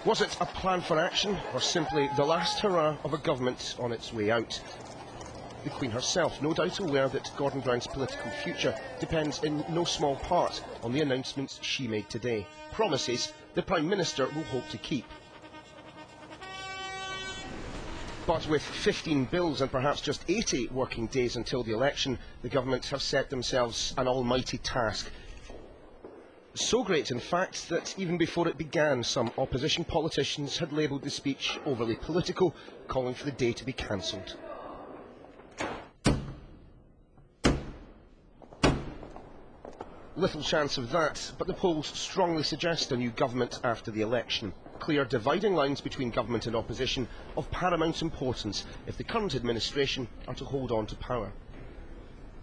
Was it a plan for action, or simply the last hurrah of a government on its way out? The Queen herself, no doubt aware that Gordon Brown's political future depends in no small part on the announcements she made today. Promises the Prime Minister will hope to keep. But with 15 bills and perhaps just 80 working days until the election, the government have set themselves an almighty task. So great, in fact, that even before it began, some opposition politicians had labelled the speech overly political, calling for the day to be cancelled. Little chance of that, but the polls strongly suggest a new government after the election. Clear dividing lines between government and opposition of paramount importance if the current administration are to hold on to power.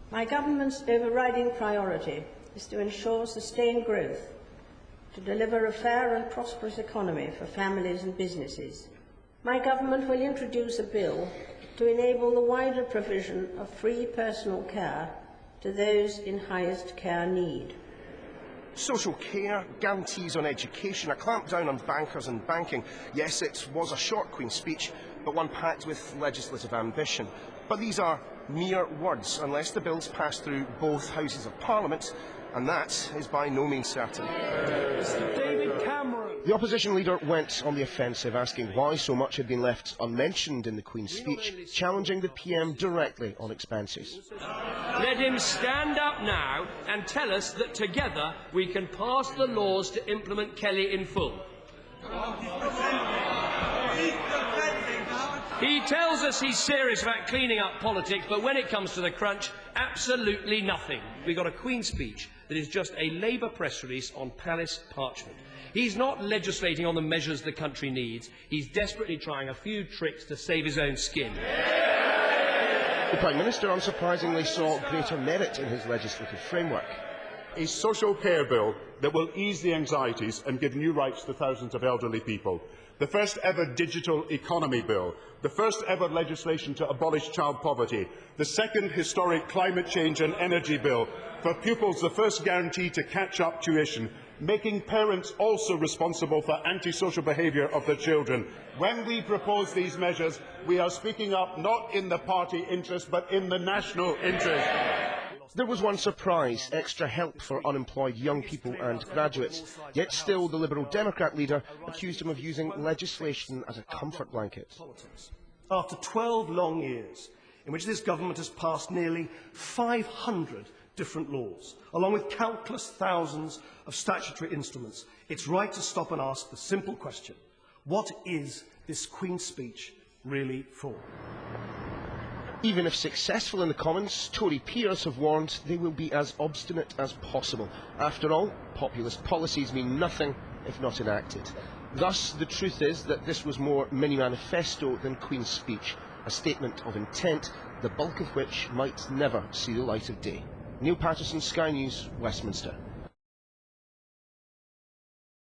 My government's overriding priority is to ensure sustained growth, to deliver a fair and prosperous economy for families and businesses. My government will introduce a bill to enable the wider provision of free personal care to those in highest care need. Social care, guarantees on education, a clampdown on bankers and banking. Yes, it was a short Queen's speech, but one packed with legislative ambition. But these are mere words unless the bills pass through both Houses of Parliament, and that is by no means certain. The opposition leader went on the offensive, asking why so much had been left unmentioned in the Queen's speech, challenging the PM directly on expenses. Let him stand up now and tell us that together we can pass the laws to implement Kelly in full. He tells us he's serious about cleaning up politics, but when it comes to the crunch, absolutely nothing. We got a Queen's speech that is just a Labour press release on palace parchment. He's not legislating on the measures the country needs. He's desperately trying a few tricks to save his own skin. The Prime Minister, unsurprisingly, saw greater merit in his legislative framework. A social care bill that will ease the anxieties and give new rights to thousands of elderly people. The first ever digital economy bill. The first ever legislation to abolish child poverty. The second historic climate change and energy bill. For pupils, the first guarantee to catch up tuition. Making parents also responsible for antisocial behaviour of their children. When we propose these measures, we are speaking up not in the party interest, but in the national interest. There was one surprise: extra help for unemployed young people and graduates. Yet still, the Liberal Democrat leader accused him of using legislation as a comfort blanket. After 12 long years, in which this government has passed nearly 500 different laws, along with countless thousands of statutory instruments, it's right to stop and ask the simple question: what is this Queen's speech really for? Even if successful in the Commons, Tory peers have warned they will be as obstinate as possible. After all, populist policies mean nothing if not enacted. Thus, the truth is that this was more mini-manifesto than Queen's speech, a statement of intent, the bulk of which might never see the light of day. Niall Paterson, Sky News, Westminster.